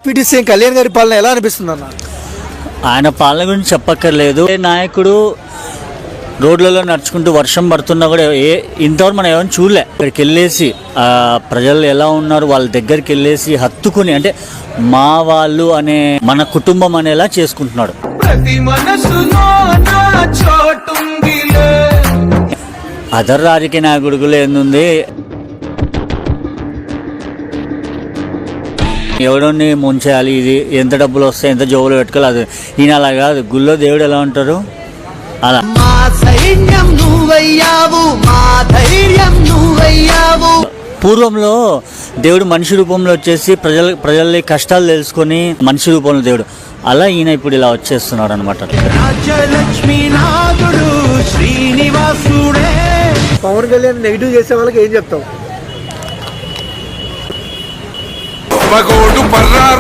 Deputy CM Kalyan గారి పాలన ఎలా అనిపిస్తుంది అన్న? ఆయన పాలన గురించి చెప్పక్కర్లేదు. నాయకుడు రోడ్లలో నడుచుకుంటూ వర్షం పడుతున్నా కూడా ఇంతవరకు మనం ఏమైనా చూడలే. ఇక్కడికి వెళ్ళేసి ప్రజలు ఎలా ఉన్నారు వాళ్ళ దగ్గరికి వెళ్ళేసి హత్తుకుని, అంటే మా వాళ్ళు అనే మన కుటుంబం అనేలా చేసుకుంటున్నాడు. అదర్ రాజకీయ నాయకుడిలో ఏంది, ఎవడోని ముంచేయాలి, ఇది ఎంత డబ్బులు వస్తాయి, ఎంత జోబులు పెట్టుకోవాలి, అది ఈయన అలా కాదు. గుళ్ళో దేవుడు ఎలా ఉంటారు అలా. పూర్వంలో దేవుడు మనిషి రూపంలో వచ్చేసి ప్రజల కష్టాలు తెలుసుకొని మనిషి రూపంలో దేవుడు, అలా ఈయన ఇప్పుడు ఇలా వచ్చేస్తున్నాడు అనమాట. పవన్ కళ్యాణ్ నెగిటివ్ చేసే వాళ్ళకి ఏం చెప్తావు?